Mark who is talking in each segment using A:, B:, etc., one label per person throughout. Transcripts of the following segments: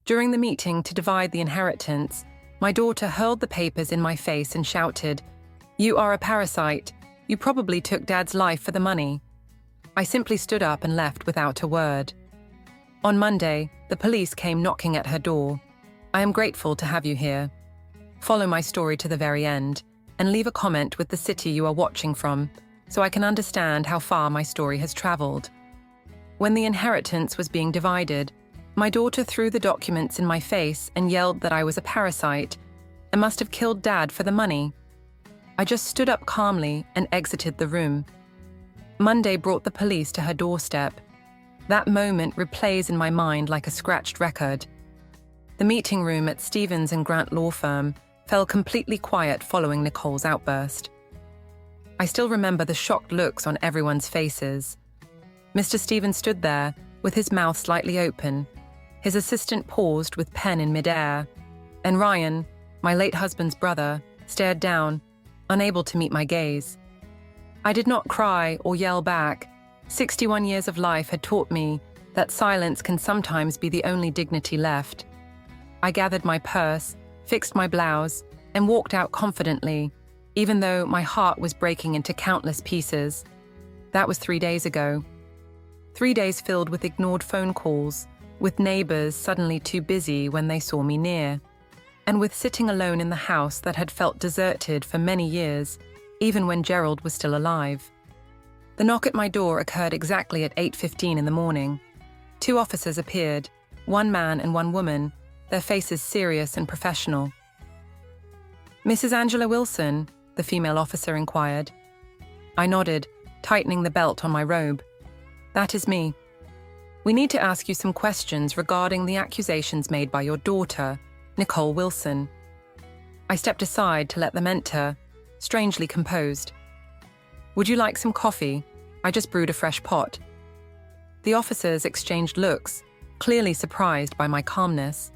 A: During the meeting to divide the inheritance, my daughter hurled the papers in my face and shouted, "You are a parasite. You probably took Dad's life for the money." I simply stood up and left without a word. On Monday, the police came knocking at her door. "I am grateful to have you here. Follow my story to the very end and leave a comment with the city you are watching from so I can understand how far my story has traveled." When the inheritance was being divided, my daughter threw the documents in my face and yelled that I was a parasite and must have killed Dad for the money. I just stood up calmly and exited the room. Monday brought the police to her doorstep. That moment replays in my mind like a scratched record. The meeting room at Stevens & Grant law firm fell completely quiet following Nicole's outburst. I still remember the shocked looks on everyone's faces. Mr. Stevens stood there, with his mouth slightly open. His assistant paused with pen in midair, and Ryan, my late husband's brother, stared down, unable to meet my gaze. I did not cry or yell back. 61 years of life had taught me that silence can sometimes be the only dignity left. I gathered my purse, fixed my blouse, and walked out confidently, even though my heart was breaking into countless pieces. That was 3 days ago. 3 days filled with ignored phone calls, with neighbors suddenly too busy when they saw me near, and with sitting alone in the house that had felt deserted for many years, even when Gerald was still alive. The knock at my door occurred exactly at 8:15 in the morning. 2 officers appeared, 1 man and 1 woman, their faces serious and professional. "Mrs. Angela Wilson?" the female officer inquired. I nodded, tightening the belt on my robe. "That is me. We need to ask you some questions regarding the accusations made by your daughter, Nicole Wilson." I stepped aside to let them enter, strangely composed. "Would you like some coffee? I just brewed a fresh pot." The officers exchanged looks, clearly surprised by my calmness.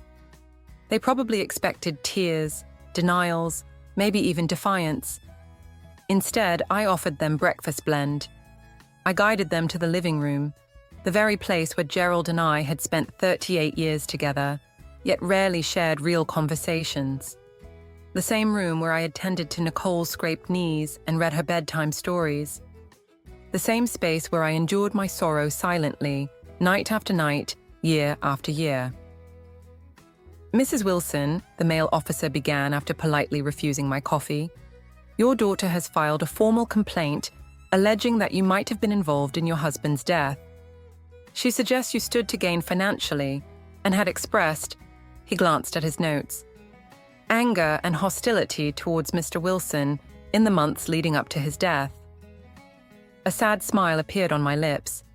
A: They probably expected tears, denials, maybe even defiance. Instead, I offered them breakfast blend. I guided them to the living room, the very place where Gerald and I had spent 38 years together, yet rarely shared real conversations. The same room where I had tended to Nicole's scraped knees and read her bedtime stories. The same space where I endured my sorrow silently, night after night, year after year. "Mrs. Wilson," the male officer began after politely refusing my coffee, "your daughter has filed a formal complaint alleging that you might have been involved in your husband's death. She suggests you stood to gain financially and had expressed," he glanced at his notes, "anger and hostility towards Mr. Wilson in the months leading up to his death." A sad smile appeared on my lips.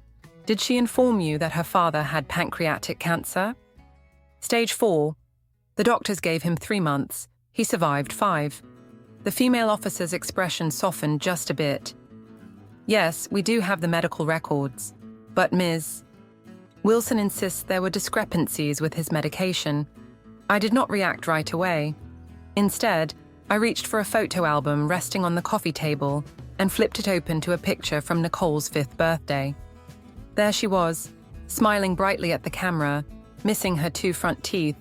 A: "Did she inform you that her father had pancreatic cancer?" "Stage 4. The doctors gave him 3 months. He survived 5. The female officer's expression softened just a bit. "Yes, we do have the medical records. But Ms. Wilson insists there were discrepancies with his medication." I did not react right away. Instead, I reached for a photo album resting on the coffee table and flipped it open to a picture from Nicole's 5th birthday. There she was, smiling brightly at the camera, missing her 2 front teeth,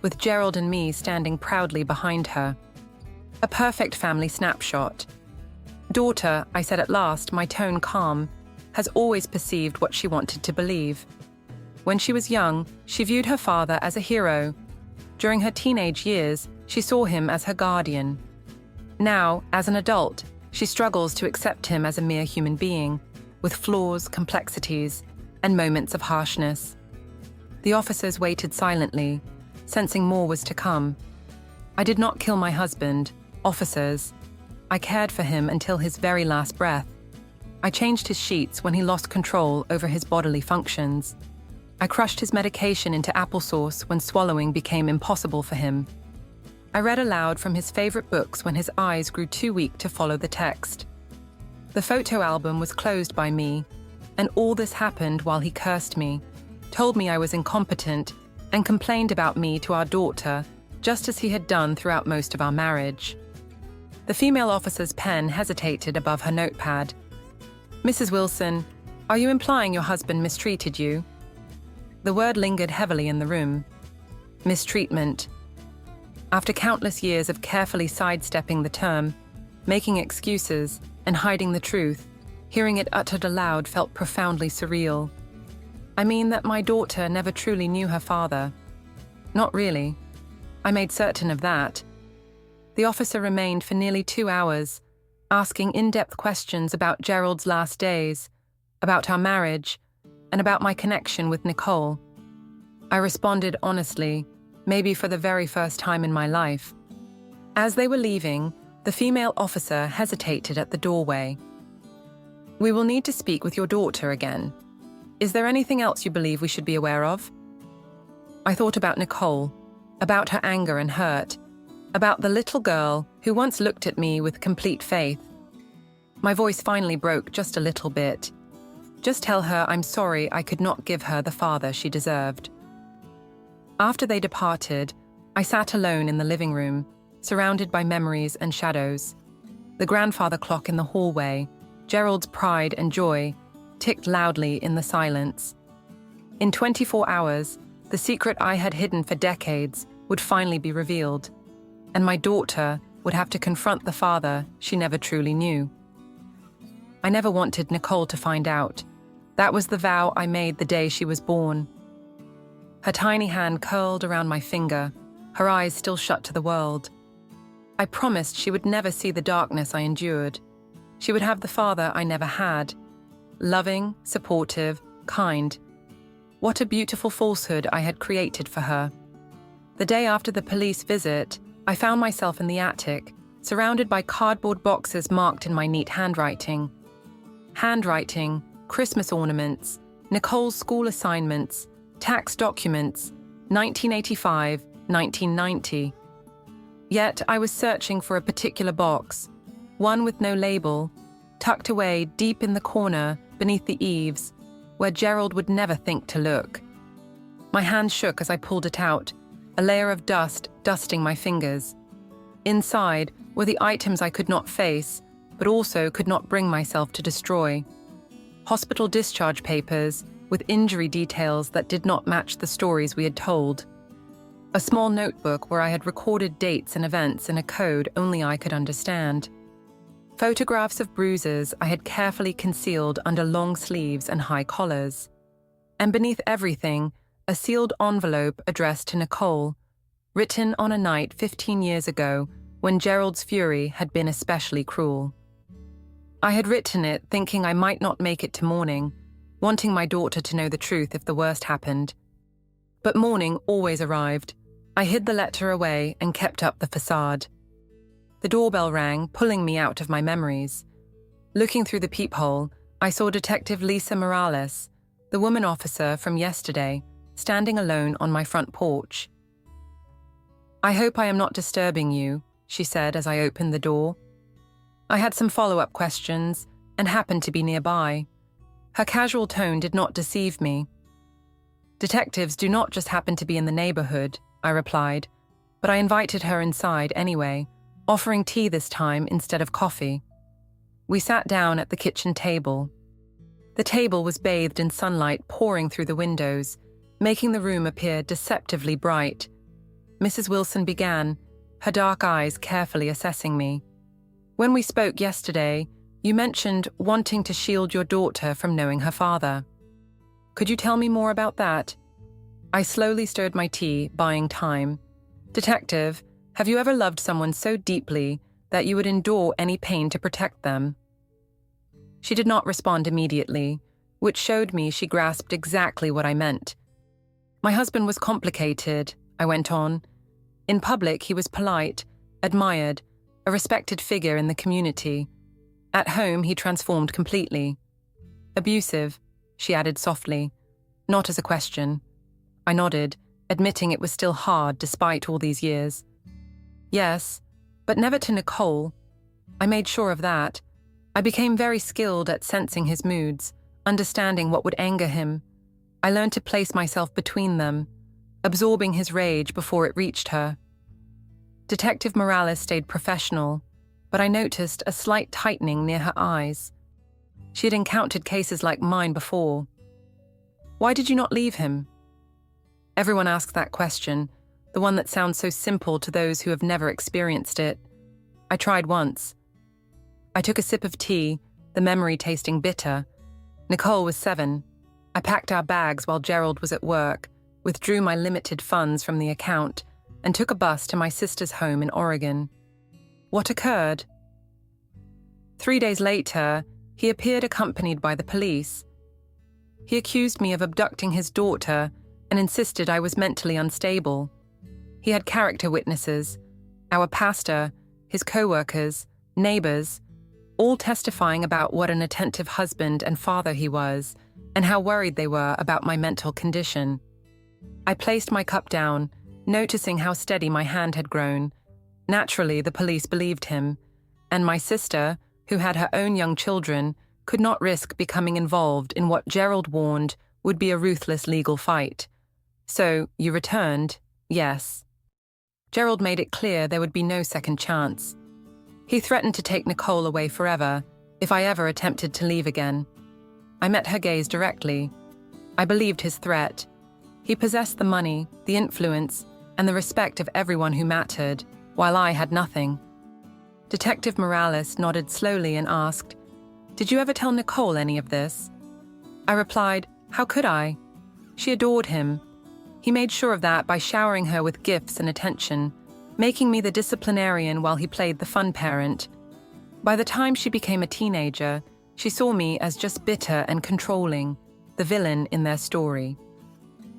A: with Gerald and me standing proudly behind her. A perfect family snapshot. "Daughter," I said at last, my tone calm, "has always perceived what she wanted to believe. When she was young, she viewed her father as a hero. During her teenage years, she saw him as her guardian. Now, as an adult, she struggles to accept him as a mere human being, with flaws, complexities, and moments of harshness." The officers waited silently, sensing more was to come. "I did not kill my husband, officers. I cared for him until his very last breath. I changed his sheets when he lost control over his bodily functions. I crushed his medication into applesauce when swallowing became impossible for him. I read aloud from his favorite books when his eyes grew too weak to follow the text. The photo album was closed by me, and all this happened while he cursed me, told me I was incompetent, and complained about me to our daughter, just as he had done throughout most of our marriage." The female officer's pen hesitated above her notepad. "Mrs. Wilson, are you implying your husband mistreated you?" The word lingered heavily in the room. mistreatment. After countless years of carefully sidestepping the term, making excuses, and hiding the truth, hearing it uttered aloud felt profoundly surreal. I mean that my daughter never truly knew her father. Not really. I made certain of that. The officer remained for nearly 2 hours, asking in-depth questions about Gerald's last days, about our marriage, and about my connection with Nicole. I responded honestly, maybe for the very first time in my life. As they were leaving, the female officer hesitated at the doorway. "We will need to speak with your daughter again. Is there anything else you believe we should be aware of?" I thought about Nicole, about her anger and hurt, about the little girl who once looked at me with complete faith. My voice finally broke just a little bit. Just tell her I'm sorry I could not give her the father she deserved. After they departed, I sat alone in the living room, surrounded by memories and shadows. The grandfather clock in the hallway, Gerald's pride and joy, ticked loudly in the silence. In 24 hours, the secret I had hidden for decades would finally be revealed, and my daughter would have to confront the father she never truly knew. I never wanted Nicole to find out. That was the vow I made the day she was born. Her tiny hand curled around my finger, her eyes still shut to the world. I promised she would never see the darkness I endured. She would have the father I never had. Loving, supportive, kind. What a beautiful falsehood I had created for her. The day after the police visit, I found myself in the attic, surrounded by cardboard boxes marked in my neat handwriting. Handwriting, Christmas ornaments, Nicole's school assignments, tax documents, 1985, 1990. Yet I was searching for a particular box, one with no label, tucked away deep in the corner beneath the eaves, where Gerald would never think to look. My hands shook as I pulled it out, a layer of dust dusting my fingers. Inside were the items I could not face, but also could not bring myself to destroy. Hospital discharge papers with injury details that did not match the stories we had told. A small notebook where I had recorded dates and events in a code only I could understand. Photographs of bruises I had carefully concealed under long sleeves and high collars. And beneath everything, a sealed envelope addressed to Nicole, written on a night 15 years ago when Gerald's fury had been especially cruel. I had written it thinking I might not make it to morning, wanting my daughter to know the truth if the worst happened. But morning always arrived. I hid the letter away and kept up the facade. The doorbell rang, pulling me out of my memories. Looking through the peephole, I saw Detective Lisa Morales, the woman officer from yesterday, standing alone on my front porch. "I hope I am not disturbing you," she said as I opened the door. I had some follow-up questions and happened to be nearby. Her casual tone did not deceive me. "Detectives do not just happen to be in the neighborhood," I replied, but I invited her inside anyway, offering tea this time instead of coffee. We sat down at the kitchen table. The table was bathed in sunlight pouring through the windows, making the room appear deceptively bright. Mrs. Wilson began, her dark eyes carefully assessing me. "When we spoke yesterday, you mentioned wanting to shield your daughter from knowing her father. Could you tell me more about that?" I slowly stirred my tea, buying time. "Detective, have you ever loved someone so deeply that you would endure any pain to protect them?" She did not respond immediately, which showed me she grasped exactly what I meant. "My husband was complicated," I went on. "In public, he was polite, admired, a respected figure in the community. At home, he transformed completely. Abusive," she added softly, not as a question. I nodded, admitting it was still hard despite all these years. "Yes, but never to Nicole. I made sure of that. I became very skilled at sensing his moods, understanding what would anger him. I learned to place myself between them, absorbing his rage before it reached her." Detective Morales stayed professional, but I noticed a slight tightening near her eyes. She had encountered cases like mine before. "Why did you not leave him?" Everyone asks that question. the one that sounds so simple to those who have never experienced it. I tried once. I took a sip of tea, the memory tasting bitter. Nicole was 7. I packed our bags while Gerald was at work, withdrew my limited funds from the account, and took a bus to my sister's home in Oregon. What occurred? 3 days later, he appeared accompanied by the police. He accused me of abducting his daughter and insisted I was mentally unstable. He had character witnesses, our pastor, his co-workers, neighbors, all testifying about what an attentive husband and father he was and how worried they were about my mental condition. I placed my cup down, noticing how steady my hand had grown. Naturally, the police believed him, and my sister, who had her own young children, could not risk becoming involved in what Gerald warned would be a ruthless legal fight. So, you returned, yes. Gerald made it clear there would be no second chance. He threatened to take Nicole away forever if I ever attempted to leave again. I met her gaze directly. I believed his threat. He possessed the money, the influence, and the respect of everyone who mattered, while I had nothing. Detective Morales nodded slowly and asked, "Did you ever tell Nicole any of this?" I replied, "How could I?" She adored him. He made sure of that by showering her with gifts and attention, making me the disciplinarian while he played the fun parent. By the time she became a teenager, she saw me as just bitter and controlling, the villain in their story.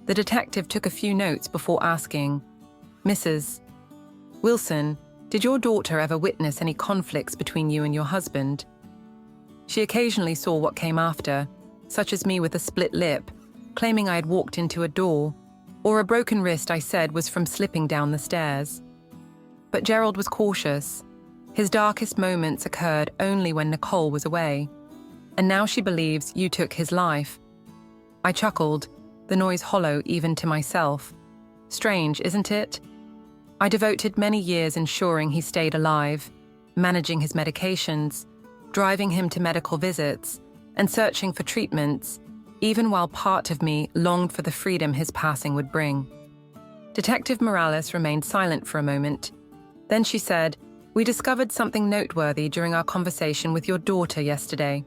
A: The detective took a few notes before asking, "Mrs. Wilson, did your daughter ever witness any conflicts between you and your husband?" She occasionally saw what came after, such as me with a split lip, claiming I had walked into a door, or a broken wrist I said was from slipping down the stairs. But Gerald was cautious. His darkest moments occurred only when Nicole was away. And now she believes you took his life. I chuckled, the noise hollow even to myself. Strange, isn't it? I devoted many years ensuring he stayed alive, managing his medications, driving him to medical visits, and searching for treatments, even while part of me longed for the freedom his passing would bring. Detective Morales remained silent for a moment. Then she said, "We discovered something noteworthy during our conversation with your daughter yesterday."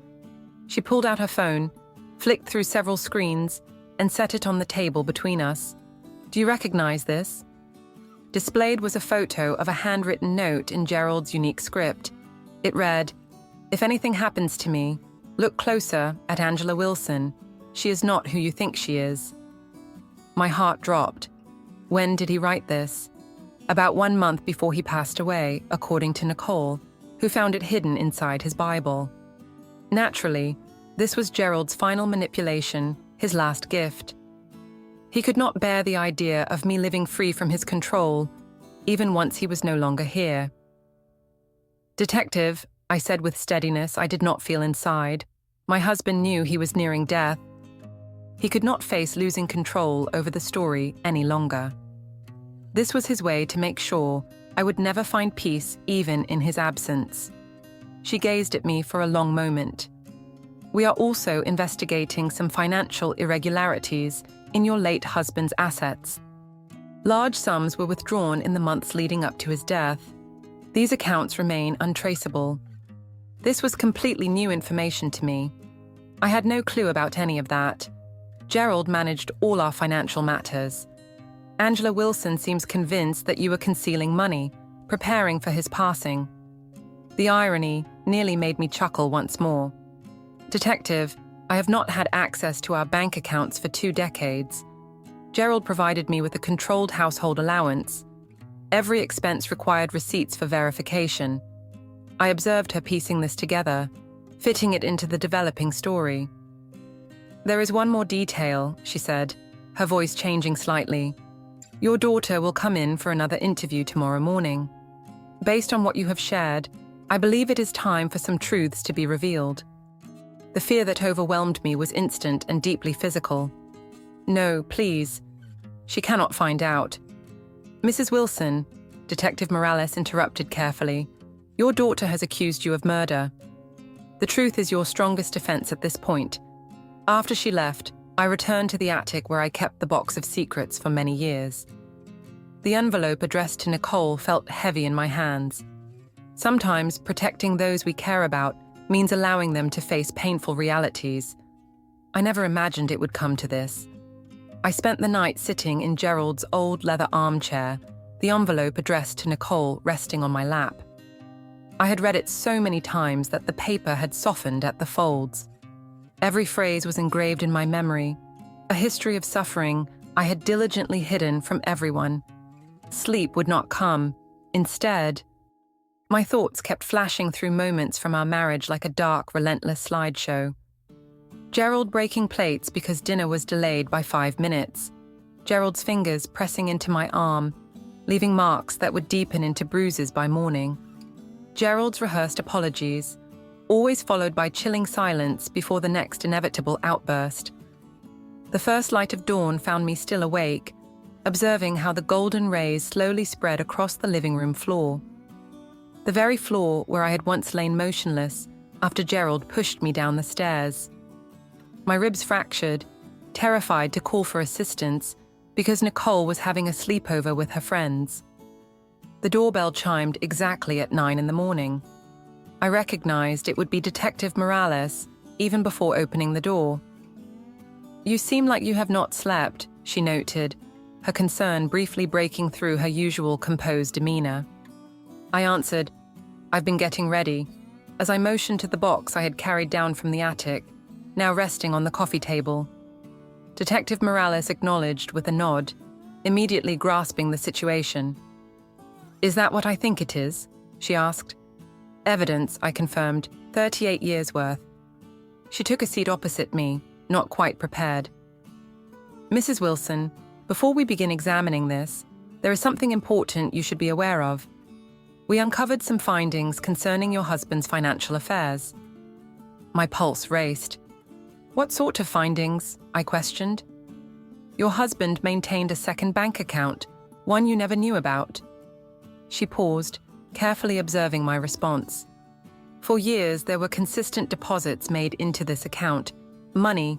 A: She pulled out her phone, flicked through several screens, and set it on the table between us. "Do you recognize this?" Displayed was a photo of a handwritten note in Gerald's unique script. It read, "If anything happens to me, look closer at Angela Wilson. She is not who you think she is." My heart dropped. When did he write this? About 1 month before he passed away, according to Nicole, who found it hidden inside his Bible. Naturally, this was Gerald's final manipulation, his last gift. He could not bear the idea of me living free from his control, even once he was no longer here. "Detective," I said with steadiness I did not feel inside. My husband knew he was nearing death. He could not face losing control over the story any longer. This was his way to make sure I would never find peace even in his absence. She gazed at me for a long moment. "We are also investigating some financial irregularities in your late husband's assets. Large sums were withdrawn in the months leading up to his death. These accounts remain untraceable." This was completely new information to me. I had no clue about any of that. Gerald managed all our financial matters. "Angela Wilson seems convinced that you were concealing money, preparing for his passing." The irony nearly made me chuckle once more. "Detective, I have not had access to our bank accounts for 2 decades. Gerald provided me with a controlled household allowance. Every expense required receipts for verification. I observed her piecing this together, fitting it into the developing story." "There is one more detail," she said, her voice changing slightly. "Your daughter will come in for another interview tomorrow morning. Based on what you have shared, I believe it is time for some truths to be revealed." The fear that overwhelmed me was instant and deeply physical. "No, please. She cannot find out." "Mrs. Wilson," Detective Morales interrupted carefully, "your daughter has accused you of murder. The truth is your strongest defense at this point. After she left, I returned to the attic where I kept the box of secrets for many years." The envelope addressed to Nicole felt heavy in my hands. Sometimes protecting those we care about means allowing them to face painful realities. I never imagined it would come to this. I spent the night sitting in Gerald's old leather armchair, the envelope addressed to Nicole resting on my lap. I had read it so many times that the paper had softened at the folds. Every phrase was engraved in my memory, a history of suffering I had diligently hidden from everyone. Sleep would not come. Instead, my thoughts kept flashing through moments from our marriage like a dark, relentless slideshow. Gerald breaking plates because dinner was delayed by 5 minutes. Gerald's fingers pressing into my arm, leaving marks that would deepen into bruises by morning. Gerald's rehearsed apologies, always followed by chilling silence before the next inevitable outburst. The first light of dawn found me still awake, observing how the golden rays slowly spread across the living room floor. The very floor where I had once lain motionless after Gerald pushed me down the stairs. My ribs fractured, terrified to call for assistance because Nicole was having a sleepover with her friends. The doorbell chimed exactly at 9 in the morning. I recognized it would be Detective Morales even before opening the door. "You seem like you have not slept," she noted, her concern briefly breaking through her usual composed demeanor. I answered, "I've been getting ready," as I motioned to the box I had carried down from the attic, now resting on the coffee table. Detective Morales acknowledged with a nod, immediately grasping the situation. "Is that what I think it is?" she asked. "Evidence," I confirmed, 38 years worth. She took a seat opposite me, not quite prepared. "Mrs. Wilson, before we begin examining this, there is something important you should be aware of. We uncovered some findings concerning your husband's financial affairs." My pulse raced. "What sort of findings?" I questioned. "Your husband maintained a second bank account, one you never knew about." She paused, carefully observing my response. "For years, there were consistent deposits made into this account. Money.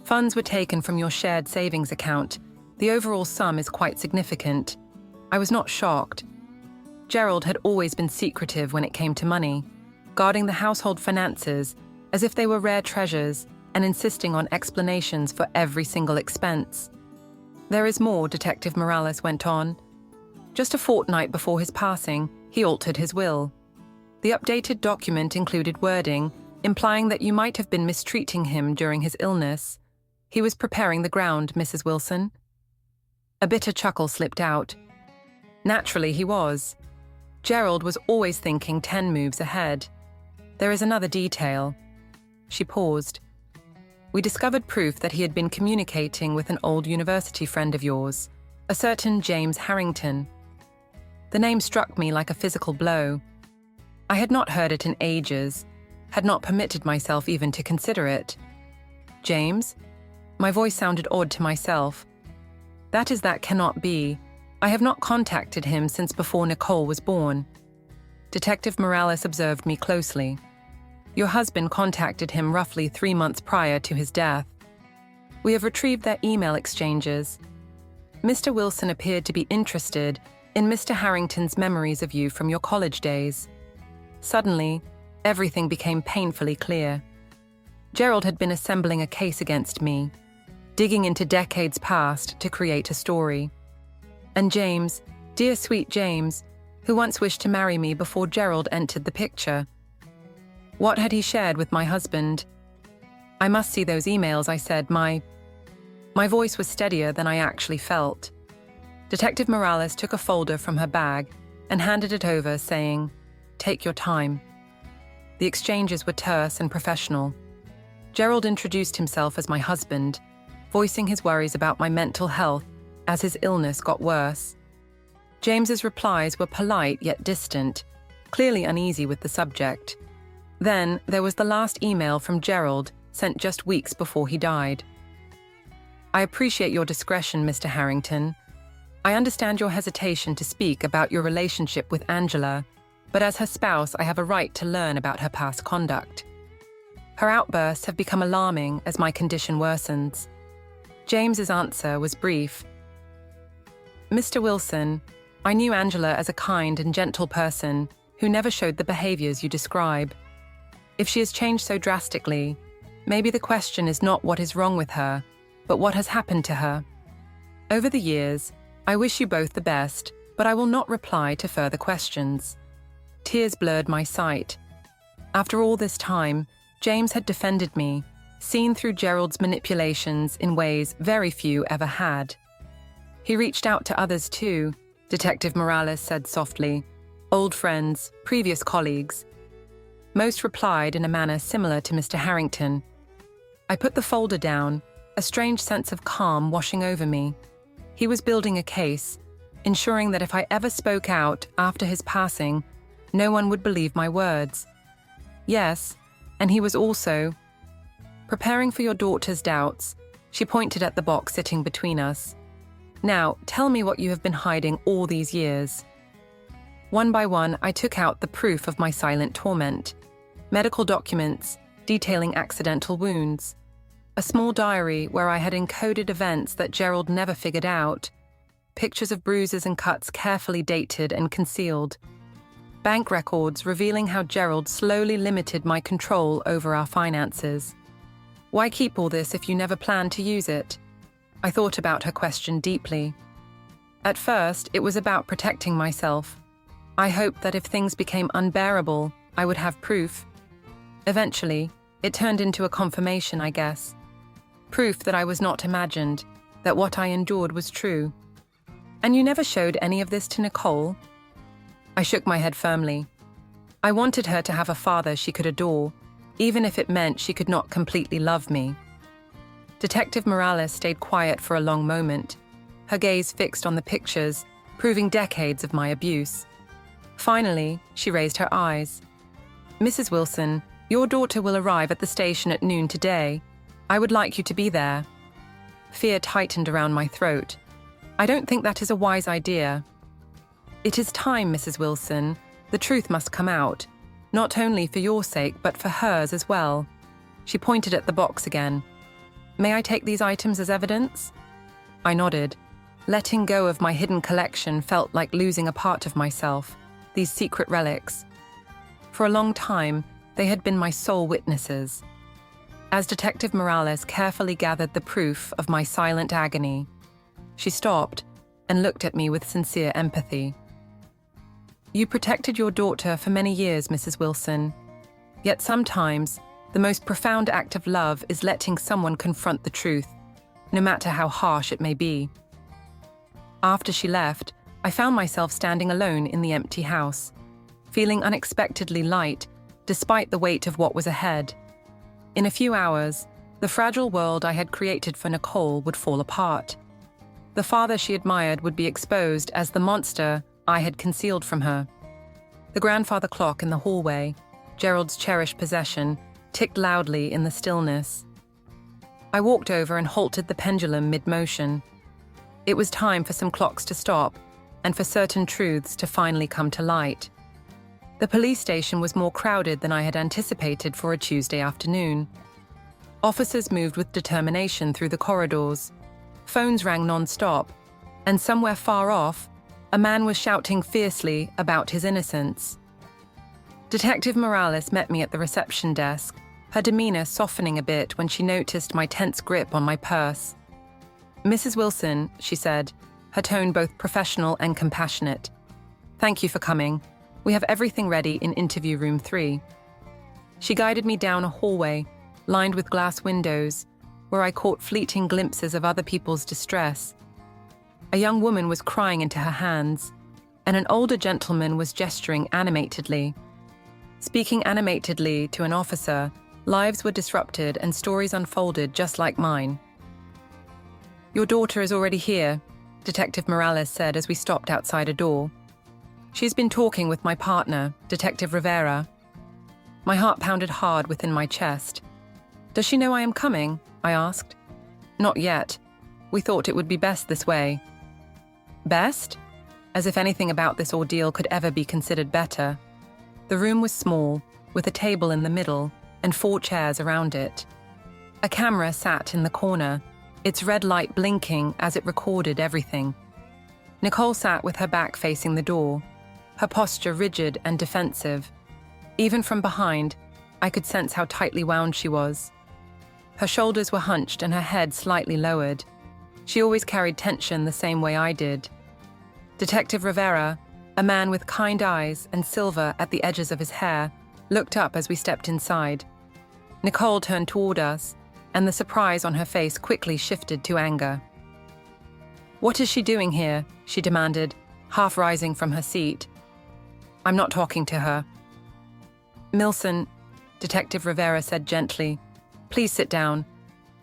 A: Funds were taken from your shared savings account. The overall sum is quite significant." I was not shocked. Gerald had always been secretive when it came to money, guarding the household finances as if they were rare treasures and insisting on explanations for every single expense. "There is more," Detective Morales went on. "Just a fortnight before his passing, he altered his will. The updated document included wording implying that you might have been mistreating him during his illness. He was preparing the ground, Mrs. Wilson." A bitter chuckle slipped out. Naturally, he was. Gerald was always thinking 10 moves ahead. "There is another detail." She paused. "We discovered proof that he had been communicating with an old university friend of yours, a certain James Harrington." The name struck me like a physical blow. I had not heard it in ages, had not permitted myself even to consider it. "James?" My voice sounded odd to myself. That cannot be. I have not contacted him since before Nicole was born." Detective Morales observed me closely. "Your husband contacted him roughly 3 months prior to his death. We have retrieved their email exchanges. Mr. Wilson appeared to be interested in Mr. Harrington's memories of you from your college days." Suddenly, everything became painfully clear. Gerald had been assembling a case against me, digging into decades past to create a story. And James, dear sweet James, who once wished to marry me before Gerald entered the picture. What had he shared with my husband? "I must see those emails," I said. My voice was steadier than I actually felt. Detective Morales took a folder from her bag and handed it over, saying, "Take your time." The exchanges were terse and professional. Gerald introduced himself as my husband, voicing his worries about my mental health as his illness got worse. James's replies were polite yet distant, clearly uneasy with the subject. Then there was the last email from Gerald, sent just weeks before he died. "I appreciate your discretion, Mr. Harrington. I understand your hesitation to speak about your relationship with Angela, but as her spouse, I have a right to learn about her past conduct. Her outbursts have become alarming as my condition worsens." James's answer was brief. Mr. Wilson, I knew Angela as a kind and gentle person who never showed the behaviors you describe. If she has changed so drastically, maybe the question is not what is wrong with her, but what has happened to her. Over the years, I wish you both the best, but I will not reply to further questions. Tears blurred my sight. After all this time, James had defended me, seen through Gerald's manipulations in ways very few ever had. He reached out to others too, Detective Morales said softly. Old friends, previous colleagues. Most replied in a manner similar to Mr. Harrington. I put the folder down, a strange sense of calm washing over me. He was building a case, ensuring that if I ever spoke out after his passing, no one would believe my words. Yes, and he was also preparing for your daughter's doubts. She pointed at the box sitting between us. Now, tell me what you have been hiding all these years. One by one, I took out the proof of my silent torment. Medical documents detailing accidental wounds. A small diary where I had encoded events that Gerald never figured out. Pictures of bruises and cuts carefully dated and concealed. Bank records revealing how Gerald slowly limited my control over our finances. Why keep all this if you never planned to use it? I thought about her question deeply. At first, it was about protecting myself. I hoped that if things became unbearable, I would have proof. Eventually, it turned into a confirmation, I guess. Proof that I was not imagined, that what I endured was true. And you never showed any of this to Nicole? I shook my head firmly. I wanted her to have a father she could adore, even if it meant she could not completely love me. Detective Morales stayed quiet for a long moment, her gaze fixed on the pictures, proving decades of my abuse. Finally, she raised her eyes. Mrs. Wilson, your daughter will arrive at the station at noon today. I would like you to be there. Fear tightened around my throat. I don't think that is a wise idea. It is time, Mrs. Wilson. The truth must come out, not only for your sake, but for hers as well. She pointed at the box again. May I take these items as evidence? I nodded. Letting go of my hidden collection felt like losing a part of myself, these secret relics. For a long time, they had been my sole witnesses. As Detective Morales carefully gathered the proof of my silent agony, she stopped and looked at me with sincere empathy. You protected your daughter for many years, Mrs. Wilson. Yet sometimes, the most profound act of love is letting someone confront the truth, no matter how harsh it may be. After she left, I found myself standing alone in the empty house, feeling unexpectedly light, despite the weight of what was ahead. In a few hours, the fragile world I had created for Nicole would fall apart. The father she admired would be exposed as the monster I had concealed from her. The grandfather clock in the hallway, Gerald's cherished possession, ticked loudly in the stillness. I walked over and halted the pendulum mid-motion. It was time for some clocks to stop and for certain truths to finally come to light. The police station was more crowded than I had anticipated for a Tuesday afternoon. Officers moved with determination through the corridors. Phones rang non-stop, and somewhere far off, a man was shouting fiercely about his innocence. Detective Morales met me at the reception desk, her demeanor softening a bit when she noticed my tense grip on my purse. Mrs. Wilson, she said, her tone both professional and compassionate. Thank you for coming. We have everything ready in interview room 3. She guided me down a hallway, lined with glass windows, where I caught fleeting glimpses of other people's distress. A young woman was crying into her hands, and an older gentleman was gesturing animatedly. Speaking animatedly to an officer, lives were disrupted and stories unfolded just like mine. Your daughter is already here, Detective Morales said as we stopped outside a door. She's been talking with my partner, Detective Rivera. My heart pounded hard within my chest. Does she know I am coming? I asked. Not yet. We thought it would be best this way. Best? As if anything about this ordeal could ever be considered better. The room was small, with a table in the middle and 4 chairs around it. A camera sat in the corner, its red light blinking as it recorded everything. Nicole sat with her back facing the door, her posture rigid and defensive. Even from behind, I could sense how tightly wound she was. Her shoulders were hunched and her head slightly lowered. She always carried tension the same way I did. Detective Rivera, a man with kind eyes and silver at the edges of his hair, looked up as we stepped inside. Nicole turned toward us, and the surprise on her face quickly shifted to anger. "What is she doing here?" she demanded, half rising from her seat. "I'm not talking to her." "Milson," Detective Rivera said gently, "please sit down.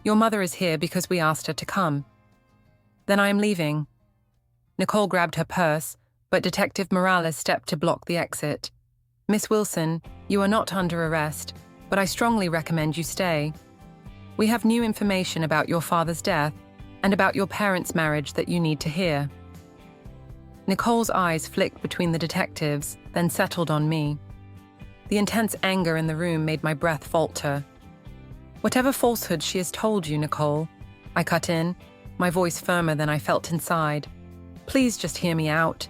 A: Your mother is here because we asked her to come." "Then I am leaving." Nicole grabbed her purse, but Detective Morales stepped to block the exit. "Miss Wilson, you are not under arrest, but I strongly recommend you stay. We have new information about your father's death and about your parents' marriage that you need to hear." Nicole's eyes flicked between the detectives, then settled on me. The intense anger in the room made my breath falter. "Whatever falsehood she has told you, Nicole," I cut in, my voice firmer than I felt inside. "Please just hear me out."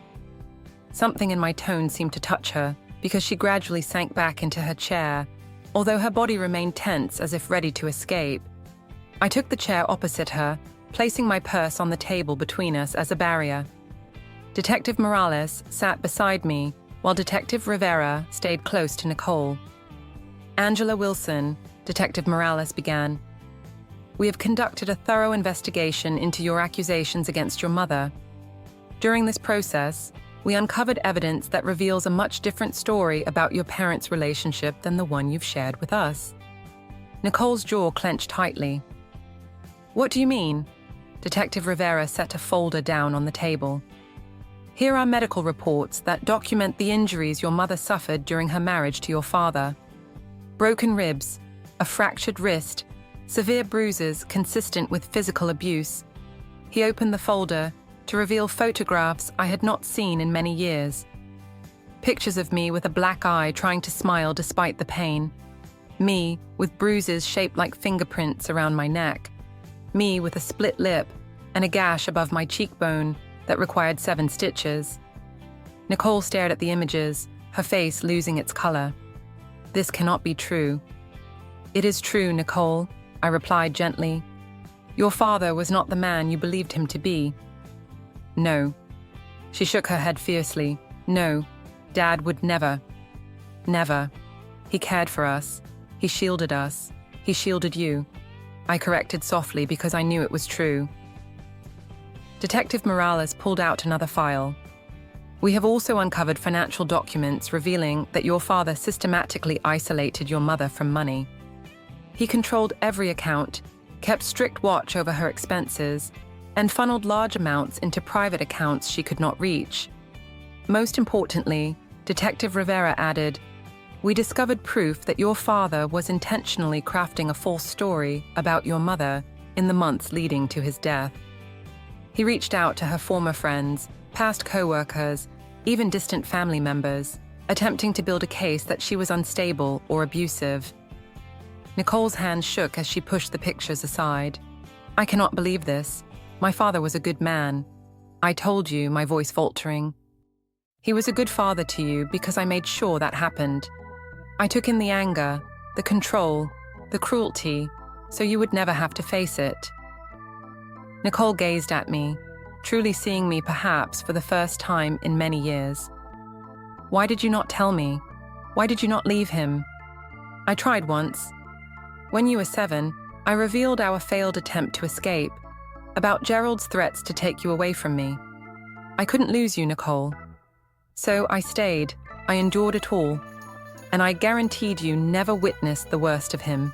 A: Something in my tone seemed to touch her, because she gradually sank back into her chair, although her body remained tense as if ready to escape. I took the chair opposite her, placing my purse on the table between us as a barrier. Detective Morales sat beside me, while Detective Rivera stayed close to Nicole. "Angela Wilson," Detective Morales began, "we have conducted a thorough investigation into your accusations against your mother. During this process, we uncovered evidence that reveals a much different story about your parents' relationship than the one you've shared with us." Nicole's jaw clenched tightly. "What do you mean?" Detective Rivera set a folder down on the table. "Here are medical reports that document the injuries your mother suffered during her marriage to your father. Broken ribs, a fractured wrist, severe bruises consistent with physical abuse." He opened the folder to reveal photographs I had not seen in many years. Pictures of me with a black eye trying to smile despite the pain. Me with bruises shaped like fingerprints around my neck. Me with a split lip and a gash above my cheekbone that required 7 stitches. Nicole stared at the images, her face losing its color. "This cannot be true." "It is true, Nicole," I replied gently. "Your father was not the man you believed him to be." "No." She shook her head fiercely. "No, Dad would never. Never. He cared for us. He shielded us. He shielded you." I corrected softly because I knew it was true. Detective Morales pulled out another file. "We have also uncovered financial documents revealing that your father systematically isolated your mother from money. He controlled every account, kept strict watch over her expenses, and funneled large amounts into private accounts she could not reach. Most importantly," Detective Rivera added, "we discovered proof that your father was intentionally crafting a false story about your mother in the months leading to his death. He reached out to her former friends, past co-workers, even distant family members, attempting to build a case that she was unstable or abusive." Nicole's hand shook as she pushed the pictures aside. "I cannot believe this. My father was a good man. I told you," my voice faltering. "He was a good father to you because I made sure that happened. I took in the anger, the control, the cruelty, so you would never have to face it." Nicole gazed at me, truly seeing me perhaps for the first time in many years. "Why did you not tell me? Why did you not leave him?" "I tried once. When you were 7, I revealed our failed attempt to escape, about Gerald's threats to take you away from me. I couldn't lose you, Nicole. So I stayed, I endured it all, and I guaranteed you never witnessed the worst of him."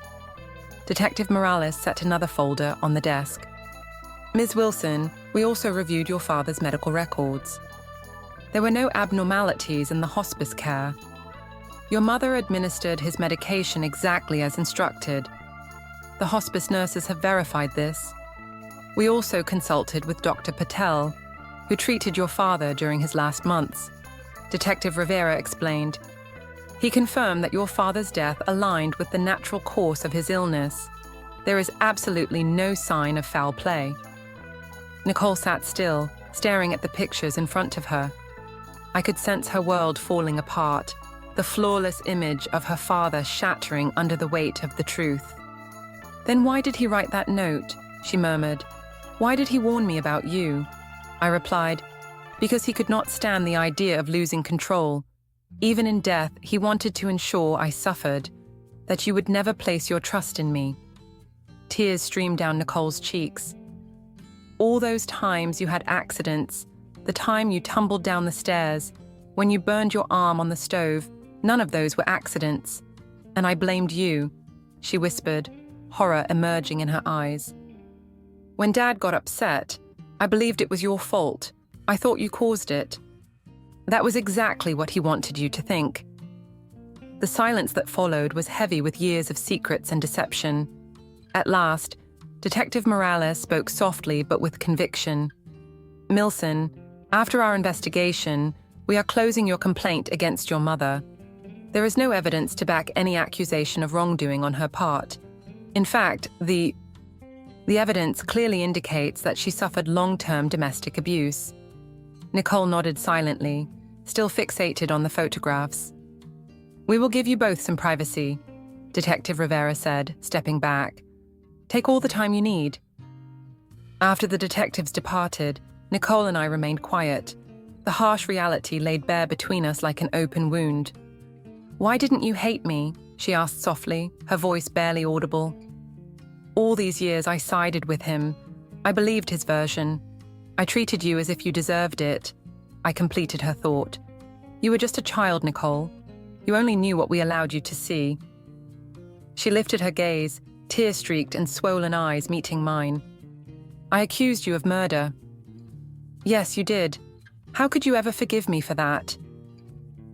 A: Detective Morales set another folder on the desk. "Ms. Wilson, we also reviewed your father's medical records. There were no abnormalities in the hospice care. Your mother administered his medication exactly as instructed. The hospice nurses have verified this. We also consulted with Dr. Patel, who treated your father during his last months," Detective Rivera explained. "He confirmed that your father's death aligned with the natural course of his illness. There is absolutely no sign of foul play." Nicole sat still, staring at the pictures in front of her. I could sense her world falling apart, the flawless image of her father shattering under the weight of the truth. "Then why did he write that note?" she murmured. "Why did he warn me about you?" I replied, "Because he could not stand the idea of losing control. Even in death, he wanted to ensure I suffered, that you would never place your trust in me." Tears streamed down Nicole's cheeks. "All those times you had accidents, the time you tumbled down the stairs, when you burned your arm on the stove, none of those were accidents. And I blamed you," she whispered, horror emerging in her eyes. "When Dad got upset, I believed it was your fault. I thought you caused it. That was exactly what he wanted you to think." The silence that followed was heavy with years of secrets and deception. At last, Detective Morales spoke softly but with conviction. "Milson, after our investigation, we are closing your complaint against your mother. There is no evidence to back any accusation of wrongdoing on her part. In fact, the evidence clearly indicates that she suffered long-term domestic abuse." Nicole nodded silently, still fixated on the photographs. "We will give you both some privacy," Detective Rivera said, stepping back. "Take all the time you need." After the detectives departed, Nicole and I remained quiet. The harsh reality laid bare between us like an open wound. "Why didn't you hate me?" she asked softly, her voice barely audible. "All these years I sided with him. I believed his version. I treated you as if you deserved it." I completed her thought. "You were just a child, Nicole. You only knew what we allowed you to see." She lifted her gaze, tear-streaked and swollen eyes meeting mine. "I accused you of murder." "Yes, you did. How could you ever forgive me for that?"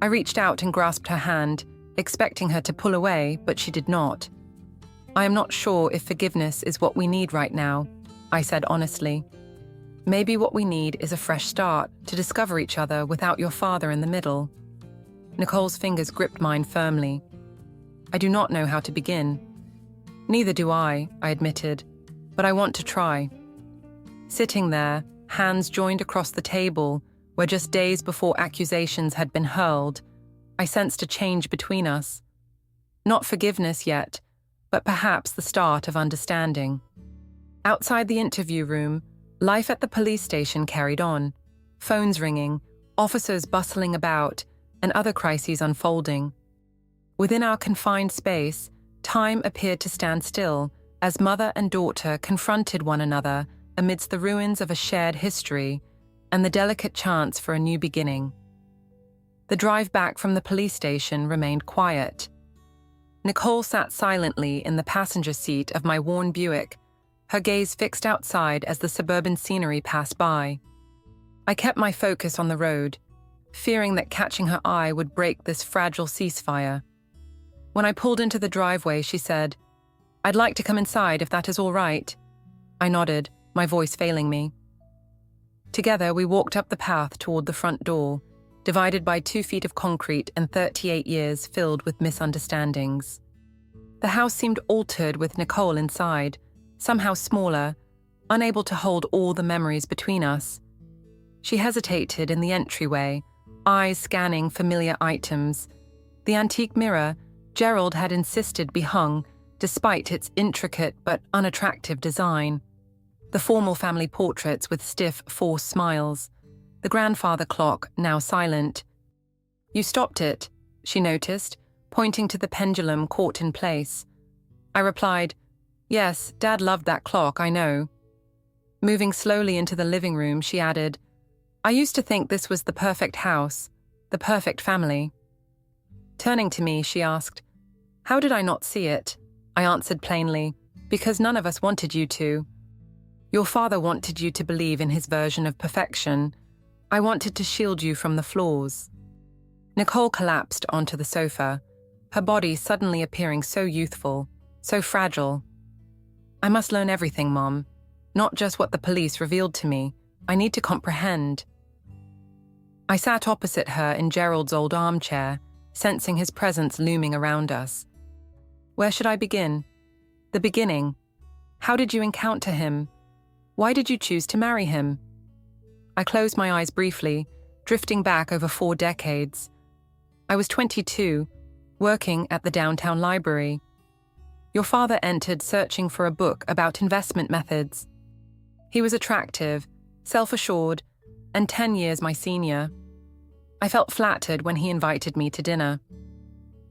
A: I reached out and grasped her hand, expecting her to pull away, but she did not. "I am not sure if forgiveness is what we need right now," I said honestly. "Maybe what we need is a fresh start, to discover each other without your father in the middle." Nicole's fingers gripped mine firmly. "I do not know how to begin." "Neither do I admitted, "but I want to try." Sitting there, hands joined across the table, where just days before accusations had been hurled, I sensed a change between us. Not forgiveness yet, but perhaps the start of understanding. Outside the interview room, life at the police station carried on, phones ringing, officers bustling about, and other crises unfolding. Within our confined space, time appeared to stand still as mother and daughter confronted one another amidst the ruins of a shared history and the delicate chance for a new beginning. The drive back from the police station remained quiet. Nicole sat silently in the passenger seat of my worn Buick, her gaze fixed outside as the suburban scenery passed by. I kept my focus on the road, fearing that catching her eye would break this fragile ceasefire. When I pulled into the driveway, she said, "I'd like to come inside if that is all right." I nodded, my voice failing me. Together, we walked up the path toward the front door, divided by 2 feet of concrete and 38 years filled with misunderstandings. The house seemed altered with Nicole inside, somehow smaller, unable to hold all the memories between us. She hesitated in the entryway, eyes scanning familiar items. The antique mirror Gerald had insisted be hung, despite its intricate but unattractive design. The formal family portraits with stiff, forced smiles. The grandfather clock, now silent. "You stopped it," she noticed, pointing to the pendulum caught in place. I replied, "Yes, Dad loved that clock, I know." Moving slowly into the living room, she added, "I used to think this was the perfect house, the perfect family." Turning to me, she asked, "How did I not see it?" I answered plainly, "Because none of us wanted you to. Your father wanted you to believe in his version of perfection. I wanted to shield you from the flaws." Nicole collapsed onto the sofa, her body suddenly appearing so youthful, so fragile. "I must learn everything, Mom. Not just what the police revealed to me. I need to comprehend." I sat opposite her in Gerald's old armchair, sensing his presence looming around us. "Where should I begin?" "The beginning. How did you encounter him? Why did you choose to marry him?" I closed my eyes briefly, drifting back over 4 decades. I was 22, working at the downtown library. Your father entered searching for a book about investment methods. He was attractive, self-assured, and 10 years my senior. I felt flattered when he invited me to dinner.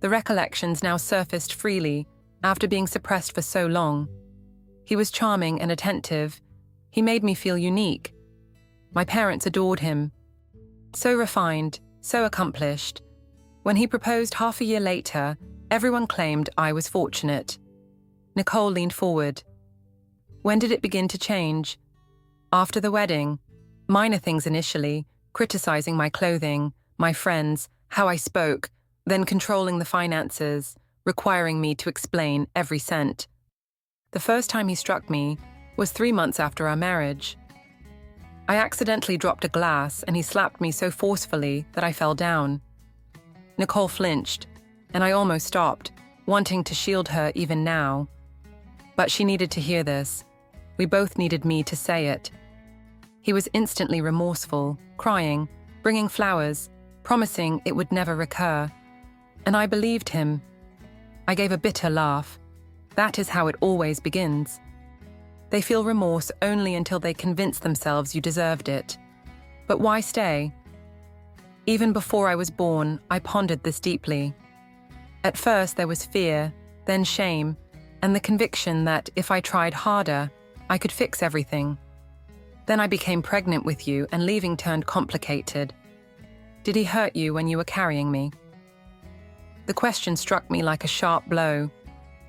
A: The recollections now surfaced freely after being suppressed for so long. He was charming and attentive. He made me feel unique. My parents adored him. So refined, so accomplished. When he proposed half a year later, everyone claimed I was fortunate. Nicole leaned forward. When did it begin to change? After the wedding. Minor things initially, criticizing my clothing, my friends, how I spoke, then controlling the finances, requiring me to explain every cent. The first time he struck me was 3 months after our marriage. I accidentally dropped a glass and he slapped me so forcefully that I fell down. Nicole flinched, and I almost stopped, wanting to shield her even now. But she needed to hear this. We both needed me to say it. He was instantly remorseful, crying, bringing flowers, promising it would never recur. And I believed him. I gave a bitter laugh. That is how it always begins. They feel remorse only until they convince themselves you deserved it. But why stay? Even before I was born, I pondered this deeply. At first there was fear, then shame, and the conviction that if I tried harder, I could fix everything. Then I became pregnant with you and leaving turned complicated. Did he hurt you when you were carrying me? The question struck me like a sharp blow.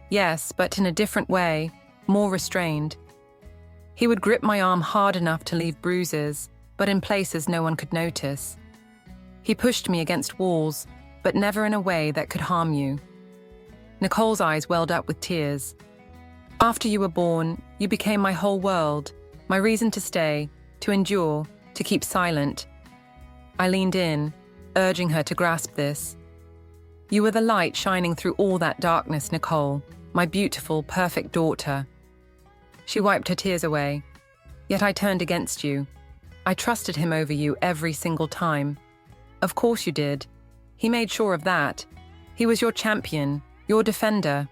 A: Yes, but in a different way, more restrained. He would grip my arm hard enough to leave bruises, but in places no one could notice. He pushed me against walls, but never in a way that could harm you. Nicole's eyes welled up with tears. After you were born, you became my whole world, my reason to stay, to endure, to keep silent. I leaned in, urging her to grasp this. You were the light shining through all that darkness, Nicole, my beautiful, perfect daughter. She wiped her tears away. Yet I turned against you. I trusted him over you every single time. Of course you did. He made sure of that. He was your champion, your defender.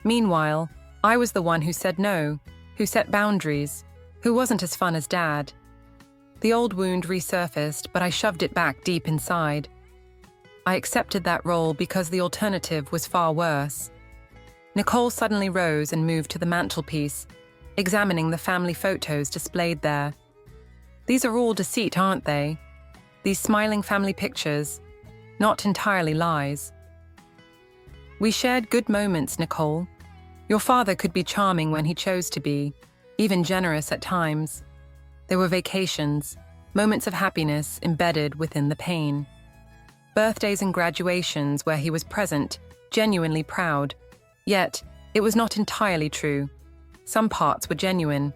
A: Meanwhile, I was the one who said no, who set boundaries, who wasn't as fun as Dad. The old wound resurfaced, but I shoved it back deep inside. I accepted that role because the alternative was far worse. Nicole suddenly rose and moved to the mantelpiece, examining the family photos displayed there. These are all deceit, aren't they? These smiling family pictures, not entirely lies. We shared good moments, Nicole. Your father could be charming when he chose to be, even generous at times. There were vacations, moments of happiness embedded within the pain. Birthdays and graduations where he was present, genuinely proud. Yet, it was not entirely true. Some parts were genuine.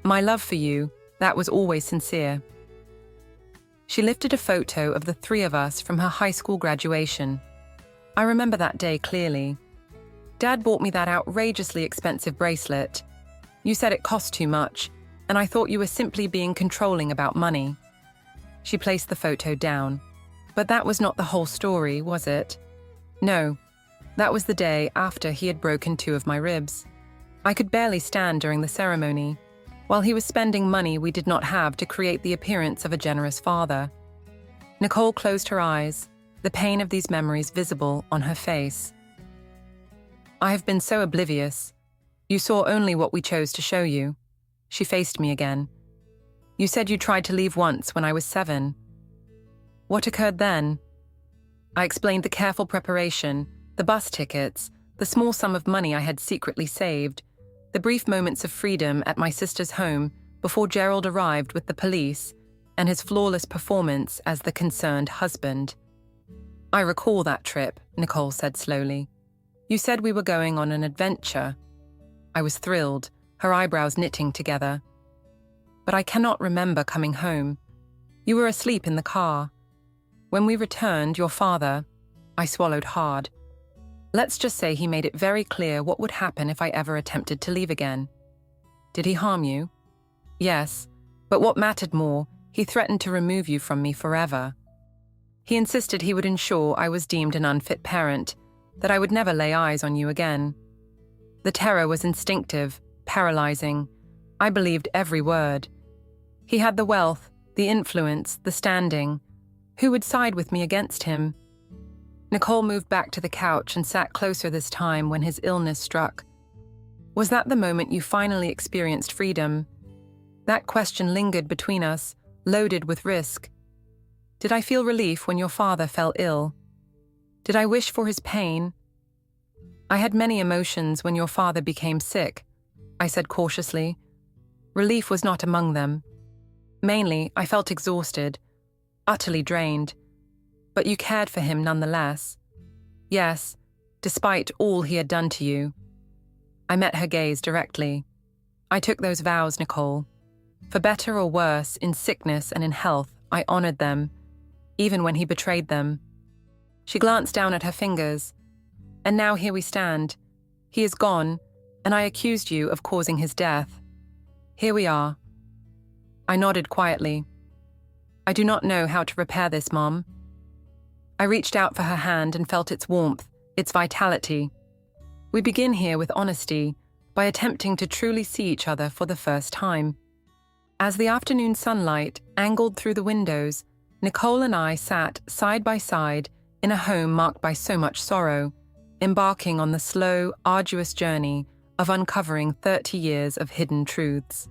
A: My love for you, that was always sincere. She lifted a photo of the 3 of us from her high school graduation. I remember that day clearly. Dad bought me that outrageously expensive bracelet. You said it cost too much, and I thought you were simply being controlling about money. She placed the photo down. But that was not the whole story, was it? No, that was the day after he had broken 2 of my ribs. I could barely stand during the ceremony, while he was spending money we did not have to create the appearance of a generous father. Nicole closed her eyes, the pain of these memories visible on her face. I have been so oblivious. You saw only what we chose to show you. She faced me again. You said you tried to leave once when I was 7. What occurred then? I explained the careful preparation, the bus tickets, the small sum of money I had secretly saved, the brief moments of freedom at my sister's home before Gerald arrived with the police, and his flawless performance as the concerned husband. I recall that trip, Nicole said slowly. You said we were going on an adventure. I was thrilled, her eyebrows knitting together. But I cannot remember coming home. You were asleep in the car. When we returned, your father, I swallowed hard. Let's just say he made it very clear what would happen if I ever attempted to leave again. Did he harm you? Yes, but what mattered more, He threatened to remove you from me forever. He insisted he would ensure I was deemed an unfit parent, that I would never lay eyes on you again. The terror was instinctive, paralyzing. I believed every word. He had the wealth, the influence, the standing. Who would side with me against him? Nicole moved back to the couch and sat closer this time when his illness struck. Was that the moment you finally experienced freedom? That question lingered between us, loaded with risk. Did I feel relief when your father fell ill? Did I wish for his pain? I had many emotions when your father became sick, I said cautiously. Relief was not among them. Mainly, I felt exhausted, utterly drained. But you cared for him nonetheless. Yes, despite all he had done to you. I met her gaze directly. I took those vows, Nicole. For better or worse, in sickness and in health, I honored them, even when he betrayed them. She glanced down at her fingers. And now here we stand. He is gone, and I accused you of causing his death. Here we are. I nodded quietly. I do not know how to repair this, Mom. I reached out for her hand and felt its warmth, its vitality. We begin here with honesty, by attempting to truly see each other for the first time. As the afternoon sunlight angled through the windows, Nicole and I sat side by side in a home marked by so much sorrow, embarking on the slow, arduous journey of uncovering 30 years of hidden truths.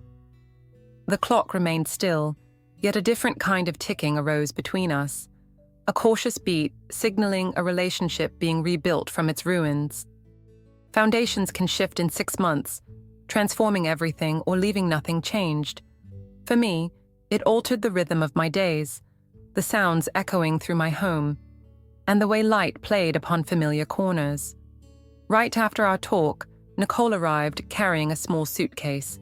A: The clock remained still, yet a different kind of ticking arose between us, a cautious beat signaling a relationship being rebuilt from its ruins. Foundations can shift in 6 months, transforming everything or leaving nothing changed. For me, it altered the rhythm of my days, the sounds echoing through my home, and the way light played upon familiar corners. Right after our talk, Nicole arrived carrying a small suitcase.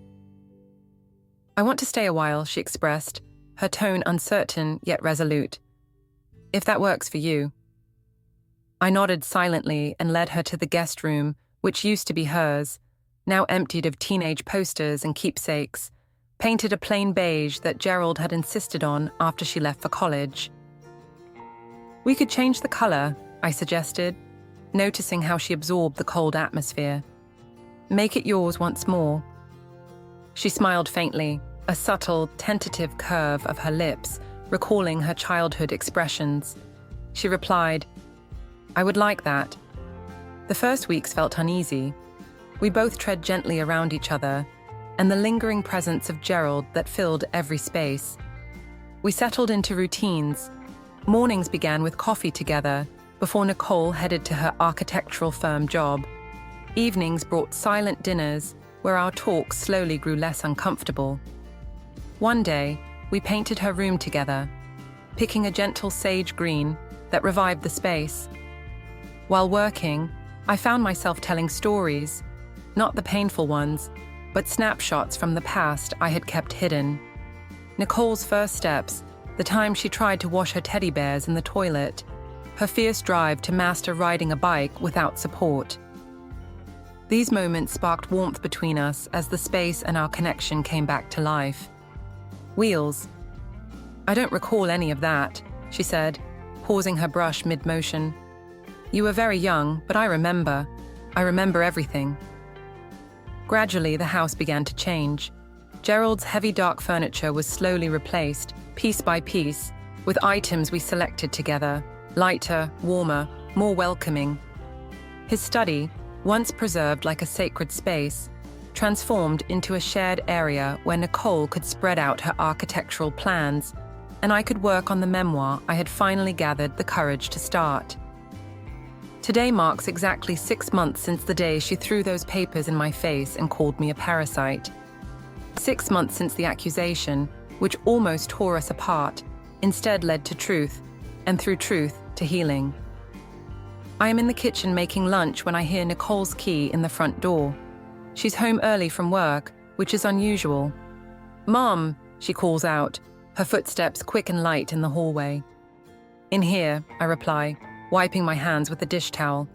A: I want to stay a while, she expressed, her tone uncertain yet resolute. If that works for you. I nodded silently and led her to the guest room, which used to be hers, now emptied of teenage posters and keepsakes, painted a plain beige that Gerald had insisted on after she left for college. We could change the color, I suggested, noticing how she absorbed the cold atmosphere. Make it yours once more. She smiled faintly, a subtle, tentative curve of her lips, recalling her childhood expressions. She replied, I would like that. The first weeks felt uneasy. We both tread gently around each other, and the lingering presence of Gerald that filled every space. We settled into routines. Mornings began with coffee together, before Nicole headed to her architectural firm job. Evenings brought silent dinners, where our talk slowly grew less uncomfortable. One day, we painted her room together, picking a gentle sage green that revived the space. While working, I found myself telling stories, not the painful ones, but snapshots from the past I had kept hidden. Nicole's first steps, the time she tried to wash her teddy bears in the toilet, her fierce drive to master riding a bike without support. These moments sparked warmth between us as the space and our connection came back to life. Wheels. I don't recall any of that, she said, pausing her brush mid-motion. You were very young, but I remember. I remember everything. Gradually, the house began to change. Gerald's heavy dark furniture was slowly replaced, piece by piece, with items we selected together, lighter, warmer, more welcoming. His study, once preserved like a sacred space, transformed into a shared area where Nicole could spread out her architectural plans, and I could work on the memoir I had finally gathered the courage to start. Today marks exactly 6 months since the day she threw those papers in my face and called me a parasite. 6 months since the accusation, which almost tore us apart, instead led to truth, and through truth, to healing. I am in the kitchen making lunch when I hear Nicole's key in the front door. She's home early from work, which is unusual. Mom, she calls out, her footsteps quick and light in the hallway. In here, I reply, wiping my hands with a dish towel.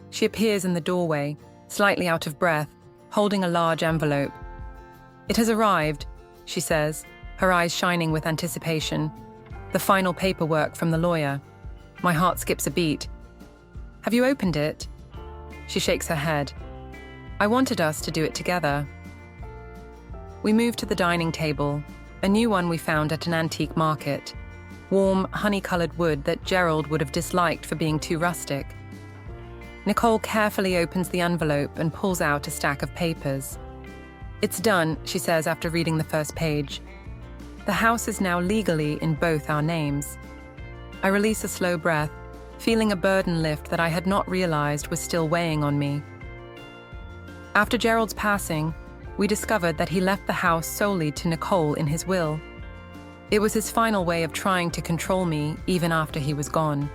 A: She appears in the doorway, slightly out of breath, holding a large envelope. It has arrived, she says, her eyes shining with anticipation. The final paperwork from the lawyer. My heart skips a beat. Have you opened it? She shakes her head. I wanted us to do it together. We move to the dining table, a new one we found at an antique market. Warm, honey-colored wood that Gerald would have disliked for being too rustic. Nicole carefully opens the envelope and pulls out a stack of papers. It's done, she says after reading the first page. The house is now legally in both our names. I release a slow breath, feeling a burden lift that I had not realized was still weighing on me. After Gerald's passing, we discovered that he left the house solely to Nicole in his will. It was his final way of trying to control me even after he was gone.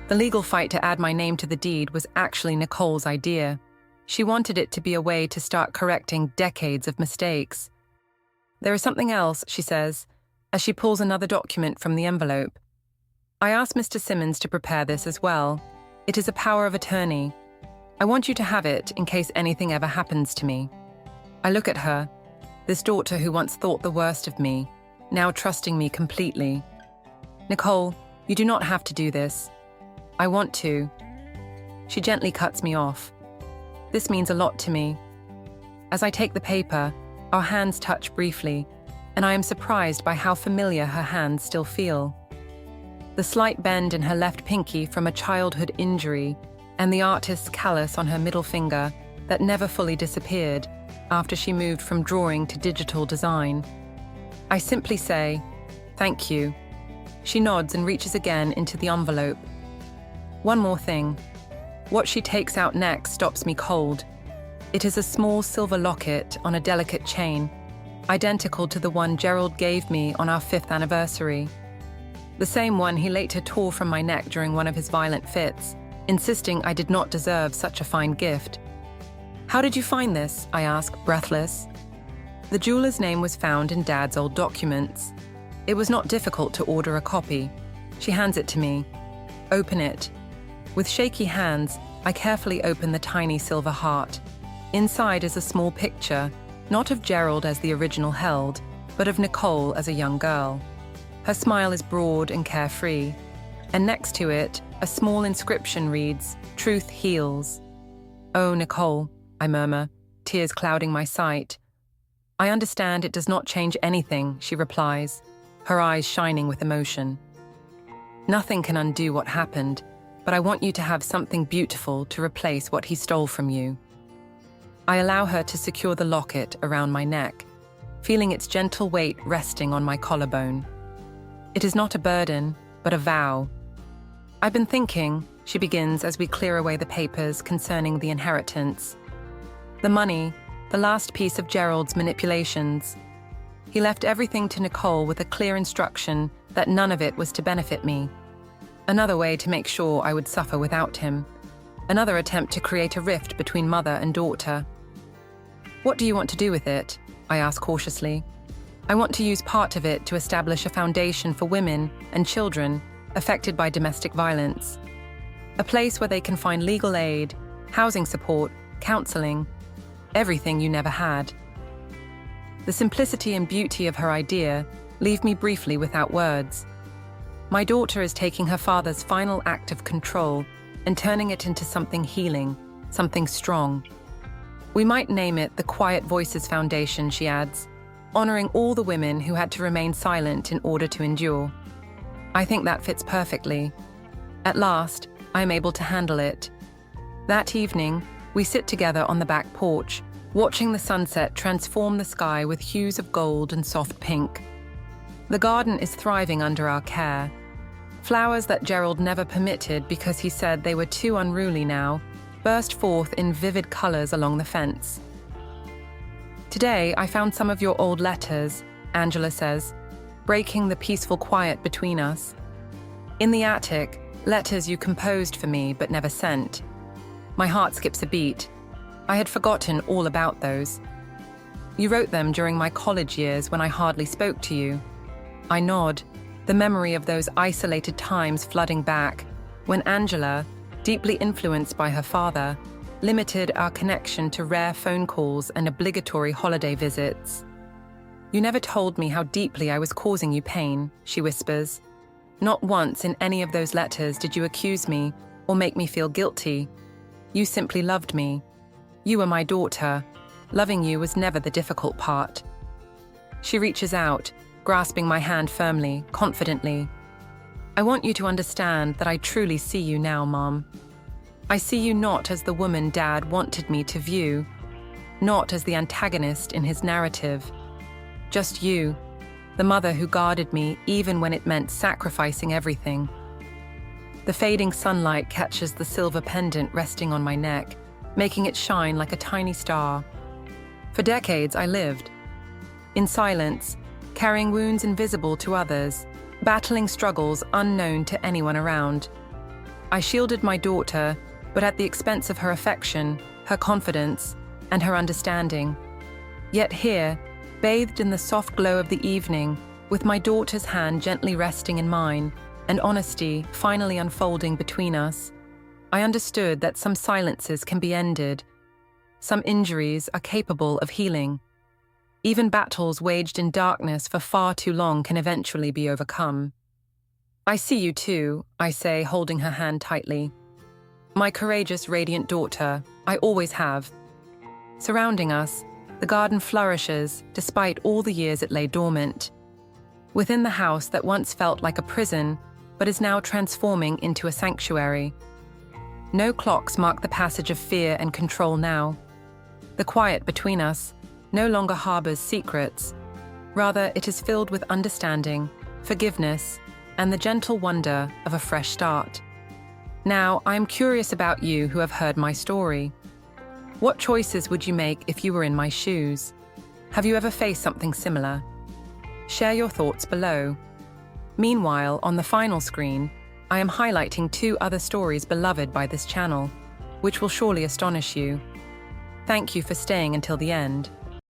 A: The legal fight to add my name to the deed was actually Nicole's idea. She wanted it to be a way to start correcting decades of mistakes. There is something else, she says, as she pulls another document from the envelope. I asked Mr. Simmons to prepare this as well. It is a power of attorney. I want you to have it in case anything ever happens to me. I look at her, this daughter who once thought the worst of me, now trusting me completely. Nicole, you do not have to do this. I want to. She gently cuts me off. This means a lot to me. As I take the paper, our hands touch briefly, and I am surprised by how familiar her hands still feel. The slight bend in her left pinky from a childhood injury, and the artist's callus on her middle finger that never fully disappeared after she moved from drawing to digital design. I simply say, "Thank you." She nods and reaches again into the envelope. One more thing. What she takes out next stops me cold. It is a small silver locket on a delicate chain, identical to the one Gerald gave me on our 5th anniversary. The same one he later tore from my neck during one of his violent fits, insisting I did not deserve such a fine gift. How did you find this? I ask, breathless. The jeweler's name was found in Dad's old documents. It was not difficult to order a copy. She hands it to me. Open it. With shaky hands, I carefully open the tiny silver heart. Inside is a small picture, not of Gerald as the original held, but of Nicole as a young girl. Her smile is broad and carefree, and next to it, a small inscription reads, "Truth heals." "Oh, Nicole," I murmur, tears clouding my sight. "I understand it does not change anything," she replies, her eyes shining with emotion. "Nothing can undo what happened, but I want you to have something beautiful to replace what he stole from you." I allow her to secure the locket around my neck, feeling its gentle weight resting on my collarbone. It is not a burden, but a vow. "I've been thinking," she begins as we clear away the papers concerning the inheritance. "The money, the last piece of Gerald's manipulations. He left everything to Nicole with a clear instruction that none of it was to benefit me. Another way to make sure I would suffer without him. Another attempt to create a rift between mother and daughter. What do you want to do with it?" I ask cautiously. "I want to use part of it to establish a foundation for women and children affected by domestic violence. A place where they can find legal aid, housing support, counseling, everything you never had." The simplicity and beauty of her idea leave me briefly without words. My daughter is taking her father's final act of control and turning it into something healing, something strong. "We might name it the Quiet Voices Foundation," she adds, honoring all the women who had to remain silent in order to endure. I think that fits perfectly. At last, I am able to handle it. That evening, we sit together on the back porch, watching the sunset transform the sky with hues of gold and soft pink. The garden is thriving under our care. Flowers that Gerald never permitted because he said they were too unruly now burst forth in vivid colors along the fence. "Today, I found some of your old letters," Angela says, breaking the peaceful quiet between us. "In the attic, letters you composed for me but never sent." My heart skips a beat. I had forgotten all about those. "You wrote them during my college years when I hardly spoke to you." I nod, the memory of those isolated times flooding back, when Angela, deeply influenced by her father, limited our connection to rare phone calls and obligatory holiday visits. You never told me how deeply I was causing you pain, she whispers. Not once in any of those letters did you accuse me or make me feel guilty. You simply loved me. You were my daughter. Loving you was never the difficult part. She reaches out, grasping my hand firmly, confidently. I want you to understand that I truly see you now, Mom. I see you not as the woman Dad wanted me to view, not as the antagonist in his narrative. Just you, the mother who guarded me even when it meant sacrificing everything. The fading sunlight catches the silver pendant resting on my neck, making it shine like a tiny star. For decades, I lived in silence, carrying wounds invisible to others, battling struggles unknown to anyone around. I shielded my daughter, but at the expense of her affection, her confidence, and her understanding. Yet here, bathed in the soft glow of the evening, with my daughter's hand gently resting in mine, and honesty finally unfolding between us, I understood that some silences can be ended. Some injuries are capable of healing. Even battles waged in darkness for far too long can eventually be overcome. I see you too, I say, holding her hand tightly. My courageous, radiant daughter, I always have. Surrounding us, the garden flourishes despite all the years it lay dormant. Within the house that once felt like a prison, but is now transforming into a sanctuary. No clocks mark the passage of fear and control now. The quiet between us no longer harbors secrets. Rather, it is filled with understanding, forgiveness, and the gentle wonder of a fresh start. Now, I am curious about you who have heard my story. What choices would you make if you were in my shoes? Have you ever faced something similar? Share your thoughts below. Meanwhile, on the final screen, I am highlighting 2 other stories beloved by this channel, which will surely astonish you. Thank you for staying until the end.